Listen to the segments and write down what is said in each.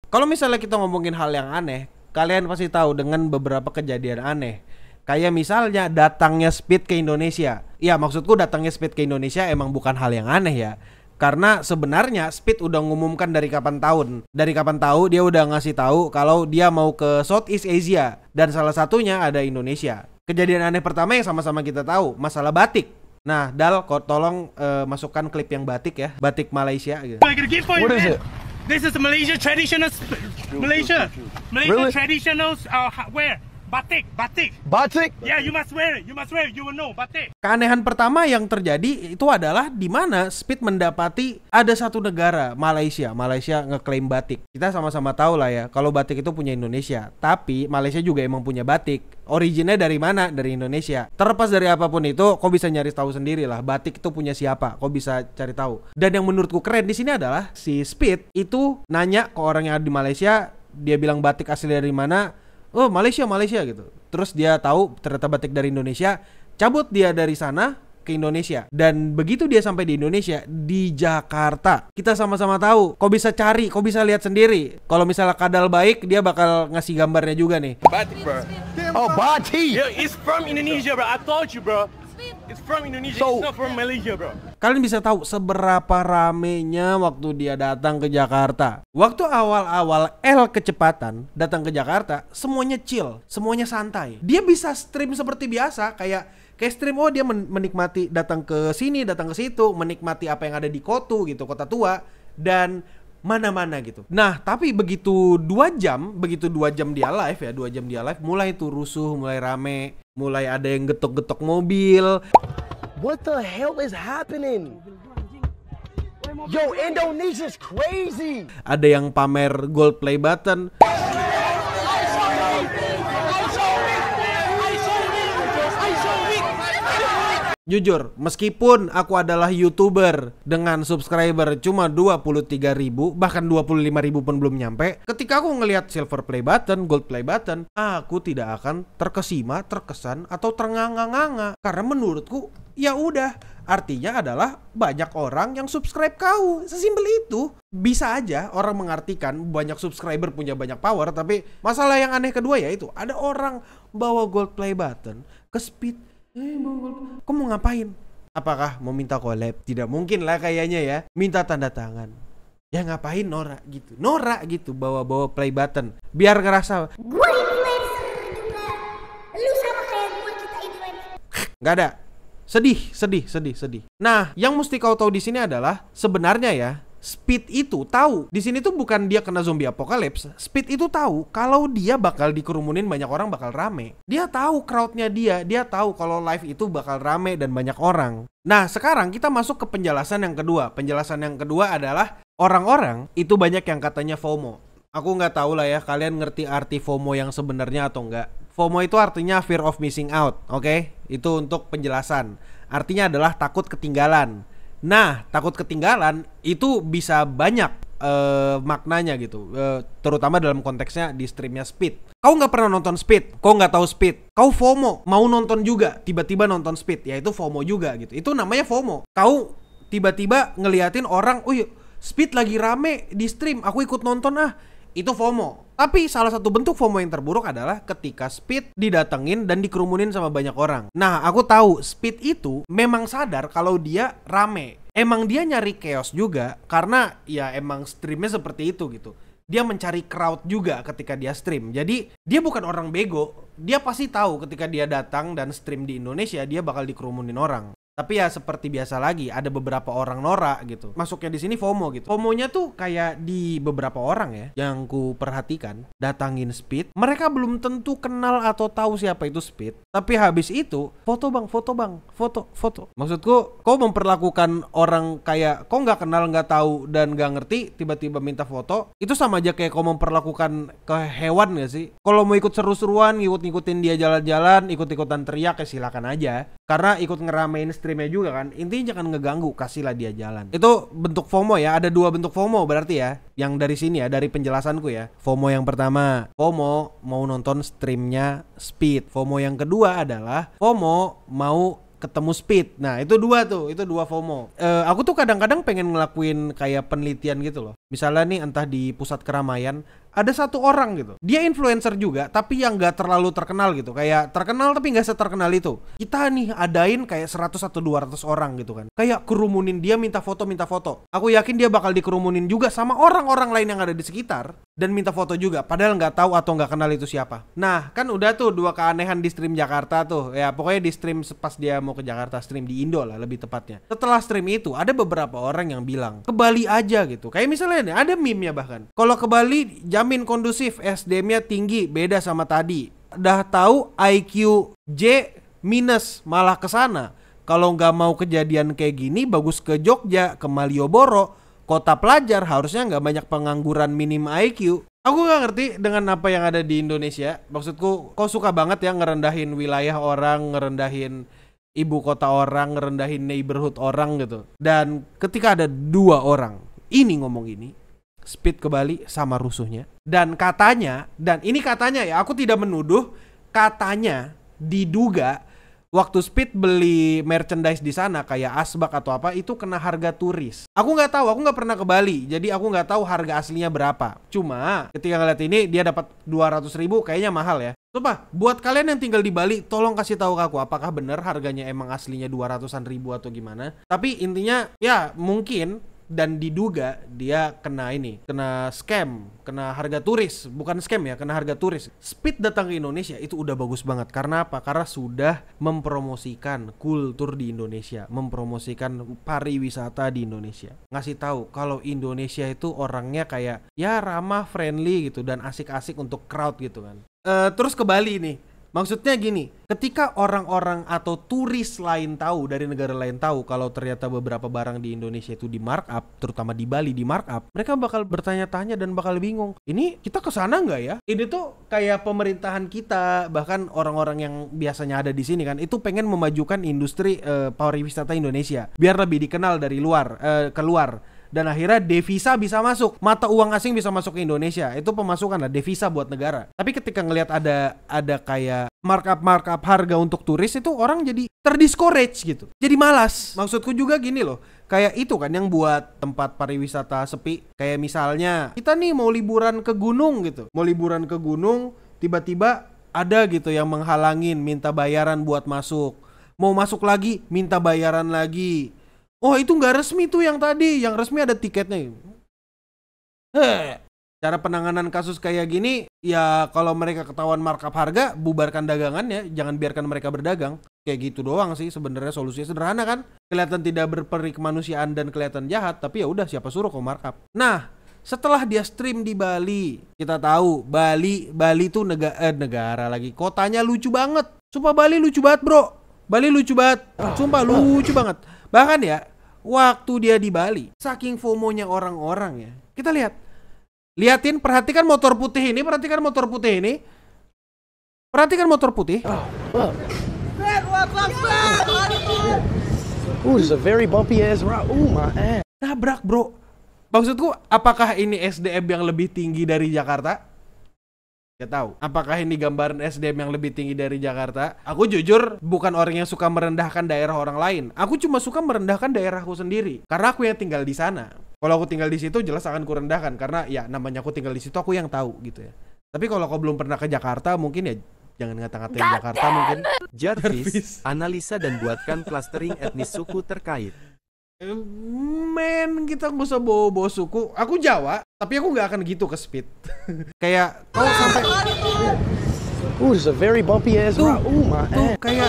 Kalau misalnya kita ngomongin hal yang aneh, kalian pasti tahu dengan beberapa kejadian aneh. Kayak misalnya datangnya Speed ke Indonesia. Ya maksudku datangnya Speed ke Indonesia emang bukan hal yang aneh ya. Karena sebenarnya Speed udah ngumumkan dari kapan tahun. Dari kapan tahu dia udah ngasih tahu kalau dia mau ke Southeast Asia. Dan salah satunya ada Indonesia. Kejadian aneh pertama yang sama-sama kita tahu, masalah batik. Nah, Dal, tolong masukkan klip yang batik ya. Batik Malaysia gitu. What is it? This is Malaysia traditional Malaysia Really? traditional wear batik. Batik? Yeah, you must wear it. You will know batik. Keanehan pertama yang terjadi itu adalah di mana Speed mendapati ada satu negara, Malaysia ngeklaim batik. Kita sama-sama tahu lah ya, kalau batik itu punya Indonesia. Tapi Malaysia juga emang punya batik. Originnya dari mana? Dari Indonesia. Terlepas dari apapun itu, kau bisa nyari tahu sendiri lah. Batik itu punya siapa? Kau bisa cari tahu. Dan yang menurutku keren di sini adalah si Speed itu nanya ke orang yang ada di Malaysia. Dia bilang batik asli dari mana? Oh, Malaysia gitu. Terus dia tahu ternyata batik dari Indonesia. Cabut dia dari sana ke Indonesia. Dan begitu dia sampai di Indonesia, di Jakarta, kita sama-sama tahu. Kau bisa cari, kau bisa lihat sendiri. Kalau misalnya kadal baik, dia bakal ngasih gambarnya juga nih. Batik, bro. Oh, batik. Yeah, it's from Indonesia, bro. I told you, bro. It's from Indonesia. So- It's not from Malaysia, bro. Kalian bisa tahu seberapa ramenya waktu dia datang ke Jakarta. Waktu awal-awal L kecepatan datang ke Jakarta, semuanya chill, semuanya santai. Dia bisa stream seperti biasa, kayak stream, oh dia menikmati datang ke sini, datang ke situ, menikmati apa yang ada di Kotu gitu, Kota Tua dan mana-mana gitu. Nah, tapi begitu 2 jam dia live ya, 2 jam dia live, mulai tuh rusuh, mulai rame, mulai ada yang getok-getok mobil. What the hell is happening? Yo, Indonesia's crazy. Ada yang pamer gold play button. Jujur, meskipun aku adalah YouTuber dengan subscriber cuma 23.000, bahkan 25.000 pun belum nyampe, ketika aku ngelihat silver play button, gold play button, aku tidak akan terkesima, terkesan, atau ternganga-nganga. Karena menurutku, ya udah, artinya adalah banyak orang yang subscribe kau. Sesimpel itu. Bisa aja orang mengartikan banyak subscriber punya banyak power, tapi masalah yang aneh kedua yaitu ada orang bawa gold play button ke Speed. Kau mau ngapain? Apakah mau minta collab? Tidak mungkin lah kayaknya ya. Minta tanda tangan. Ya ngapain norak gitu bawa-bawa play button. Biar ngerasa Gue influencer juga. Lu sama kayak gue, kita influencer. nggak ada. Sedih. Nah, yang mesti kau tahu di sini adalah sebenarnya ya, Speed itu tahu di sini tuh bukan dia kena zombie apocalypse. Speed itu tahu kalau dia bakal dikerumunin banyak orang, bakal rame. Dia tahu crowdnya dia tahu kalau live itu bakal rame dan banyak orang. Nah, sekarang kita masuk ke penjelasan yang kedua. Penjelasan yang kedua adalah orang-orang itu banyak yang katanya FOMO. Aku nggak tahu lah ya, kalian ngerti arti FOMO yang sebenarnya atau enggak. FOMO itu artinya fear of missing out, oke? Itu untuk penjelasan. Artinya adalah takut ketinggalan. Nah, takut ketinggalan itu bisa banyak maknanya gitu, terutama dalam konteksnya di streamnya Speed. Kau nggak pernah nonton Speed, kau nggak tahu Speed, kau FOMO, mau nonton juga, tiba-tiba nonton Speed, ya itu FOMO juga gitu. Itu namanya FOMO. Kau tiba-tiba ngeliatin orang, oh Speed lagi rame di stream, aku ikut nonton ah. Itu FOMO. Tapi salah satu bentuk FOMO yang terburuk adalah ketika Speed didatengin dan dikerumunin sama banyak orang. Nah, aku tahu Speed itu memang sadar kalau dia rame. Emang dia nyari chaos juga karena ya emang streamnya seperti itu gitu. Dia mencari crowd juga ketika dia stream. Jadi dia bukan orang bego. Dia pasti tahu ketika dia datang dan stream di Indonesia dia bakal dikerumunin orang. Tapi ya seperti biasa lagi, ada beberapa orang norak gitu. Masuknya di sini FOMO gitu. FOMO-nya tuh kayak di beberapa orang ya yang ku perhatikan datangin Speed, mereka belum tentu kenal atau tahu siapa itu Speed. Tapi habis itu, foto. Maksudku, kau memperlakukan orang kayak kau nggak kenal, nggak tahu dan nggak ngerti, tiba-tiba minta foto. Itu sama aja kayak kau memperlakukan ke hewan gak sih? Kalau mau ikut seru-seruan, ngikut-ngikutin dia jalan-jalan, ikut-ikutan teriak ya silakan aja. Karena ikut ngeramein streamnya juga kan. Intinya jangan ngeganggu, kasihlah dia jalan. Itu bentuk FOMO ya. Ada 2 bentuk FOMO berarti ya. Yang dari sini ya, dari penjelasanku ya. FOMO yang pertama, FOMO mau nonton streamnya Speed. FOMO yang kedua adalah FOMO mau ketemu Speed. Nah, itu dua FOMO. Aku tuh kadang-kadang pengen ngelakuin kayak penelitian gitu loh. Misalnya nih entah di pusat keramaian ada satu orang gitu. Dia influencer juga tapi yang gak terlalu terkenal gitu. Kayak terkenal tapi gak seterkenal itu. Kita nih adain kayak 100 atau 200 orang gitu kan. Kayak kerumunin dia minta foto. Aku yakin dia bakal dikerumunin juga sama orang-orang lain yang ada di sekitar dan minta foto juga. Padahal gak tahu atau gak kenal itu siapa. Nah, kan udah tuh dua keanehan di stream Jakarta tuh. Ya pokoknya di stream pas dia mau ke Jakarta, stream di Indo lah lebih tepatnya. Setelah stream itu ada beberapa orang yang bilang ke Bali aja gitu. Kayak misalnya nih ada meme-nya bahkan. Kalau ke Bali jamin kondusif, SDM-nya tinggi, beda sama tadi. Udah tahu IQ J minus malah ke sana. Kalau nggak mau kejadian kayak gini, bagus ke Jogja, ke Malioboro, kota pelajar, harusnya nggak banyak pengangguran minim IQ. Aku nggak ngerti dengan apa yang ada di Indonesia. Maksudku, kok suka banget ya ngerendahin wilayah orang, ngerendahin ibu kota orang, ngerendahin neighborhood orang gitu. Dan ketika ada dua orang ini ngomong ini, Speed ke Bali sama rusuhnya. Dan katanya, dan ini katanya ya, aku tidak menuduh, katanya diduga waktu Speed beli merchandise di sana kayak asbak atau apa itu kena harga turis. Aku nggak tahu, aku nggak pernah ke Bali, jadi aku nggak tahu harga aslinya berapa. Cuma ketika ngeliat ini dia dapat 200.000 kayaknya mahal ya. Coba buat kalian yang tinggal di Bali, tolong kasih tahu ke aku apakah benar harganya emang aslinya 200-an ribu atau gimana. Tapi intinya ya mungkin dan diduga dia kena scam, kena harga turis, bukan scam ya, kena harga turis. Speed datang ke Indonesia itu udah bagus banget. Karena apa? Karena sudah mempromosikan kultur di Indonesia, mempromosikan pariwisata di Indonesia. Ngasih tahu kalau Indonesia itu orangnya kayak ya ramah, friendly gitu dan asik-asik untuk crowd gitu kan. Terus ke Bali nih. Maksudnya gini, ketika orang-orang atau turis lain tahu, dari negara lain tahu kalau ternyata beberapa barang di Indonesia itu di markup, terutama di Bali di markup, mereka bakal bertanya-tanya dan bakal bingung. Ini kita kesana nggak ya? Ini tuh kayak pemerintahan kita, bahkan orang-orang yang biasanya ada di sini kan, itu pengen memajukan industri pariwisata Indonesia, biar lebih dikenal dari luar, keluar. Dan akhirnya devisa bisa masuk, mata uang asing bisa masuk ke Indonesia. Itu pemasukan lah, devisa buat negara. Tapi ketika ngelihat ada kayak markup harga untuk turis, itu orang jadi terdiscourage gitu, jadi malas. Maksudku juga gini loh, kayak itu kan yang buat tempat pariwisata sepi. Kayak misalnya kita nih mau liburan ke gunung gitu, tiba-tiba ada gitu yang menghalangin, minta bayaran buat masuk. Mau masuk lagi minta bayaran lagi. Oh itu nggak resmi tuh yang tadi, yang resmi ada tiketnya. Cara penanganan kasus kayak gini, ya kalau mereka ketahuan markup harga, bubarkan dagangannya, jangan biarkan mereka berdagang. Kayak gitu doang sih sebenarnya, solusinya sederhana kan. Kelihatan tidak berperi kemanusiaan dan kelihatan jahat, tapi ya udah siapa suruh kok markup. Nah, setelah dia stream di Bali, kita tahu Bali tuh negara lagi, kotanya lucu banget. Sumpah Bali lucu banget bro, Bali lucu banget, sumpah lucu banget. Bahkan ya, waktu dia di Bali, saking FOMO-nya orang-orang ya, kita perhatikan motor putih ini. Ooh, this is a very bumpy ass route. Ooh, my ass. Nabrak bro. Maksudku, apakah ini SDM yang lebih tinggi dari Jakarta? Gak tahu. Apakah ini gambaran SDM yang lebih tinggi dari Jakarta? Aku jujur bukan orang yang suka merendahkan daerah orang lain. Aku cuma suka merendahkan daerahku sendiri. Karena aku yang tinggal di sana. Kalau aku tinggal di situ jelas akan kurendahkan. Karena ya namanya aku tinggal di situ, aku yang tahu gitu ya. Tapi kalau kau belum pernah ke Jakarta, mungkin ya jangan ngata-ngatain Jakarta mungkin. Jarvis, analisa dan buatkan clustering etnis suku terkait. Men, kita gak usah bawa-bawa suku. Aku Jawa, tapi aku gak akan gitu ke Speed. Kayak kau sampai Ooh, this is a very bumpy ass route. Ooh, my ass. Kayak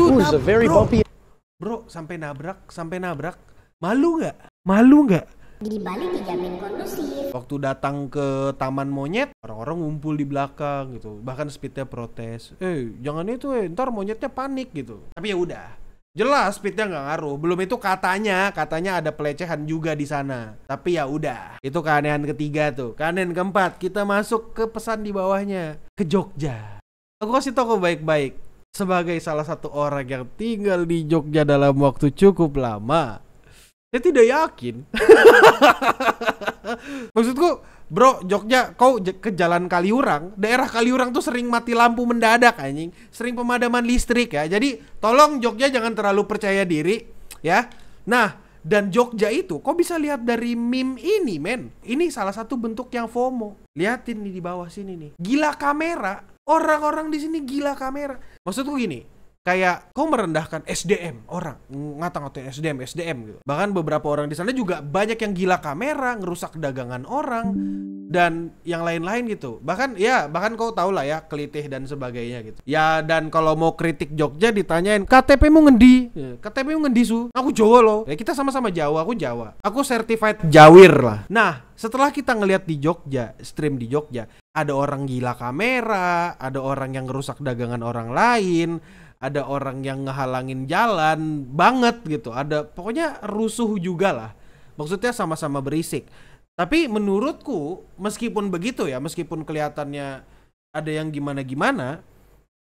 Ooh, this is a very bumpy. Bro, sampai nabrak. Malu nggak? Di Bali dijamin kondusif. Waktu datang ke taman monyet, orang-orang ngumpul di belakang gitu. Bahkan Speednya protes. Jangan itu, ntar monyetnya panik gitu. Tapi ya udah. Jelas Speednya nggak ngaruh. Belum itu katanya ada pelecehan juga di sana. Tapi ya udah. Itu keanehan ketiga tuh. Keanehan keempat, kita masuk ke pesan di bawahnya, ke Jogja. Aku kasih tau baik-baik. Sebagai salah satu orang yang tinggal di Jogja dalam waktu cukup lama, saya tidak yakin. Maksudku, Bro, Jogja, kau ke Jalan Kaliurang, daerah Kaliurang tuh sering mati lampu mendadak anjing, sering pemadaman listrik ya. Jadi tolong Jogja jangan terlalu percaya diri ya. Nah, dan Jogja itu kok bisa lihat dari meme ini, men. Ini salah satu bentuk yang FOMO. Liatin nih di bawah sini nih. Gila kamera. Orang-orang di sini gila kamera. Maksudku gini, kayak kau merendahkan SDM orang, ngata-ngatain SDM gitu. Bahkan beberapa orang di sana juga banyak yang gila kamera, ngerusak dagangan orang dan yang lain-lain gitu. Bahkan kau tahu lah ya, kelitih dan sebagainya gitu. Ya, dan kalau mau kritik Jogja ditanyain, KTP-mu ngendi? KTP-mu ngendi su? Aku Jawa loh. Ya kita sama-sama Jawa, aku Jawa. Aku certified Jawir lah. Nah, setelah kita ngelihat di Jogja, stream di Jogja, ada orang gila kamera, ada orang yang ngerusak dagangan orang lain, ada orang yang ngehalangin jalan banget gitu. Ada pokoknya rusuh juga lah. Maksudnya sama-sama berisik. Tapi menurutku meskipun begitu ya, meskipun kelihatannya ada yang gimana-gimana,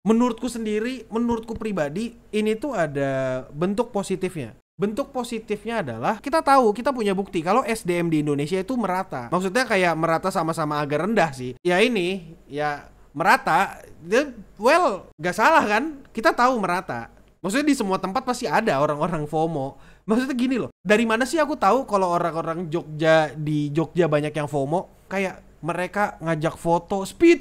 menurutku sendiri, menurutku pribadi ini tuh ada bentuk positifnya. Bentuk positifnya adalah kita tahu, kita punya bukti kalau SDM di Indonesia itu merata. Maksudnya kayak merata sama-sama agak rendah sih. Ya ini, ya merata, well, gak salah kan? Kita tahu merata. Maksudnya di semua tempat pasti ada orang-orang FOMO. Maksudnya gini loh, dari mana sih aku tahu kalau orang-orang Jogja di Jogja banyak yang FOMO? Kayak mereka ngajak foto, speed,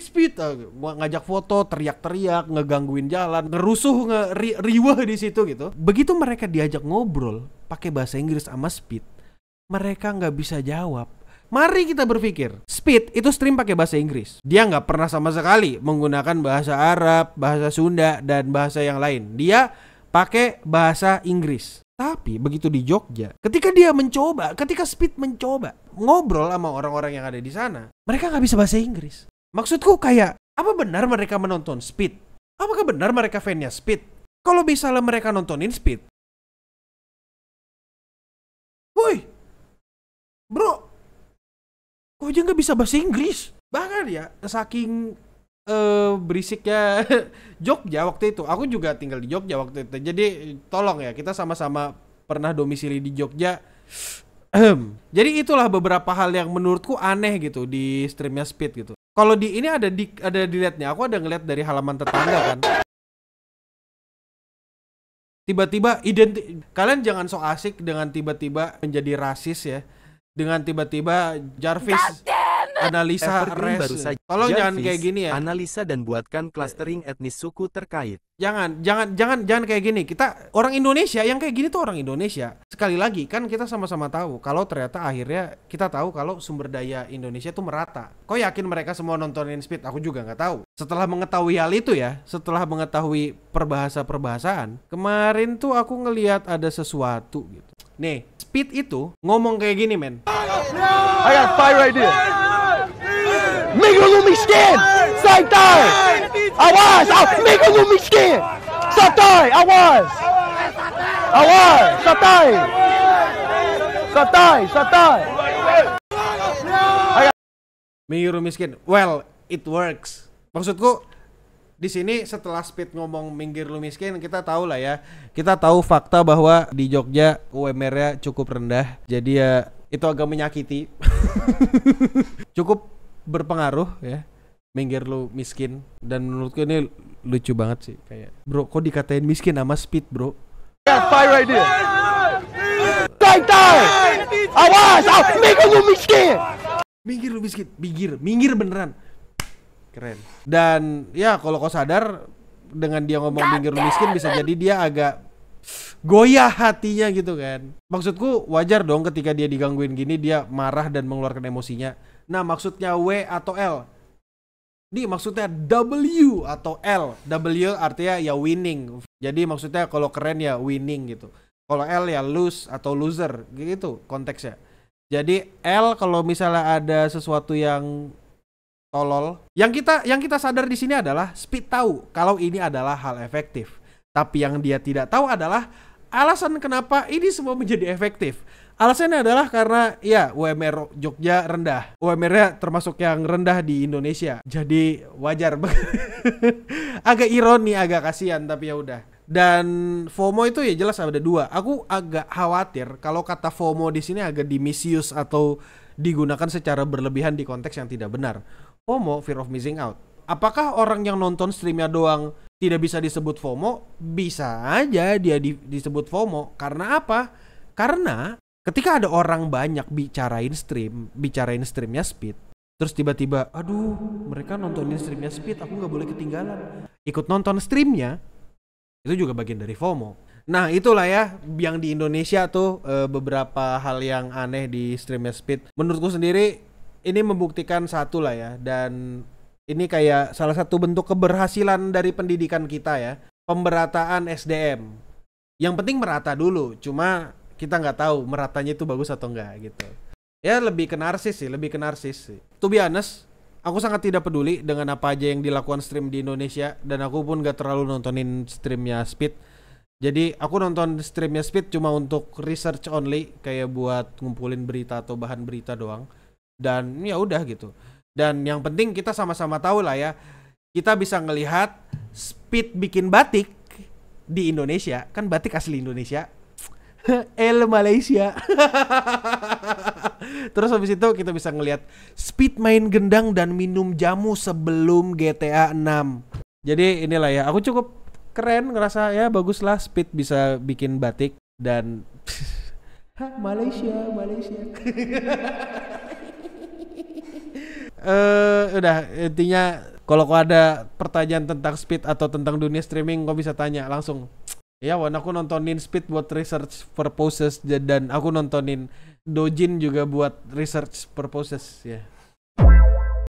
ngajak foto, teriak-teriak, ngegangguin jalan, ngerusuh, riweh di situ gitu. Begitu mereka diajak ngobrol pakai bahasa Inggris sama Speed, mereka nggak bisa jawab. Mari kita berpikir, Speed itu stream pakai bahasa Inggris. Dia nggak pernah sama sekali menggunakan bahasa Arab, bahasa Sunda, dan bahasa yang lain. Dia pakai bahasa Inggris. Tapi begitu di Jogja, ketika Speed mencoba ngobrol sama orang-orang yang ada di sana, mereka nggak bisa bahasa Inggris. Maksudku kayak, apa benar mereka menonton Speed? Apakah benar mereka fannya Speed? Kalau misalnya mereka nontonin Speed, woi, bro, kok aja nggak bisa bahasa Inggris? Bahkan ya, saking berisiknya Jogja waktu itu. Aku juga tinggal di Jogja waktu itu. Jadi tolong ya, kita sama-sama pernah domisili di Jogja. Jadi itulah beberapa hal yang menurutku aneh gitu di streamnya Speed gitu. Kalau di ini ada dilihatnya, aku ada ngeliat dari halaman tetangga kan. Tiba-tiba kalian jangan so asik dengan tiba-tiba menjadi rasis ya. Dengan tiba-tiba Jarvis analisa baru saja. Tolong Jarvis, jangan kayak gini ya. Analisa dan buatkan clustering etnis suku terkait. Jangan kayak gini. Kita orang Indonesia yang kayak gini tuh orang Indonesia. Sekali lagi kan kita sama-sama tahu kalau ternyata akhirnya kita tahu kalau sumber daya Indonesia tuh merata. Kok yakin mereka semua nontonin Speed? Aku juga nggak tahu. Setelah mengetahui hal itu ya, setelah mengetahui perbahasaan, kemarin tuh aku ngelihat ada sesuatu gitu. Nih, Speed itu ngomong kayak gini, men. I got fire right there. Mega Lumi skin! Satay! Awas! Mega Lumi skin! Satay! Awas! Satay! Minggir miskin. Well, it works. Maksudku di sini setelah Speed ngomong minggir lu miskin, kita tahu lah ya. Kita tahu fakta bahwa di Jogja UMR-nya cukup rendah. Jadi ya itu agak menyakiti. Cukup berpengaruh ya. Minggir lu miskin. Dan menurutku ini lucu banget sih. Kayak, bro, kok dikatain miskin sama Speed, bro? Fire right there. Satay! Awas! Mega Lumi skin! Minggir lu miskin. Minggir beneran. Keren. Dan ya kalau kau sadar dengan dia ngomong minggir lu miskin, bisa jadi dia agak goyah hatinya gitu kan. Maksudku wajar dong ketika dia digangguin gini dia marah dan mengeluarkan emosinya. Nah, maksudnya W atau L? Ini maksudnya W atau L. W artinya ya winning. Jadi maksudnya kalau keren ya winning gitu. Kalau L ya lose atau loser gitu konteksnya. Jadi L kalau misalnya ada sesuatu yang tolol. Yang kita sadar di sini adalah Speed tahu kalau ini adalah hal efektif. Tapi yang dia tidak tahu adalah alasan kenapa ini semua menjadi efektif. Alasannya adalah karena ya UMR Jogja rendah. UMR-nya termasuk yang rendah di Indonesia. Jadi wajar. Agak ironi, agak kasihan, tapi ya udah. Dan FOMO itu ya jelas ada dua. Aku agak khawatir kalau kata FOMO di sini agak dimisius atau digunakan secara berlebihan di konteks yang tidak benar. FOMO, fear of missing out. Apakah orang yang nonton streamnya doang tidak bisa disebut FOMO? Bisa aja dia disebut FOMO. Karena apa? Karena ketika ada orang banyak bicarain streamnya Speed, terus tiba-tiba, aduh, mereka nontonin streamnya Speed, aku nggak boleh ketinggalan. Ikut nonton streamnya, itu juga bagian dari FOMO. Nah itulah ya yang di Indonesia tuh beberapa hal yang aneh di streamnya Speed. Menurutku sendiri ini membuktikan satu lah ya, dan ini kayak salah satu bentuk keberhasilan dari pendidikan kita ya, pemberataan SDM. Yang penting merata dulu, cuma kita nggak tahu meratanya itu bagus atau enggak gitu. Ya lebih ke narsis sih. To be honest, aku sangat tidak peduli dengan apa aja yang dilakukan stream di Indonesia, dan aku pun gak terlalu nontonin streamnya Speed. Jadi aku nonton streamnya Speed cuma untuk research only, kayak buat ngumpulin berita atau bahan berita doang. Dan ya udah gitu. Dan yang penting kita sama-sama tahu lah ya, kita bisa ngelihat Speed bikin batik di Indonesia. Kan batik asli Indonesia. Malaysia. Terus habis itu kita bisa ngelihat Speed main gendang dan minum jamu sebelum GTA 6. Jadi inilah ya, aku cukup keren, ngerasa ya bagus lah Speed bisa bikin batik. Dan Malaysia. Udah, intinya kalau kau ada pertanyaan tentang Speed atau tentang dunia streaming, kau bisa tanya langsung. Ya Wan, aku nontonin Speed buat research purposes, dan aku nontonin Dojin juga buat research purposes ya.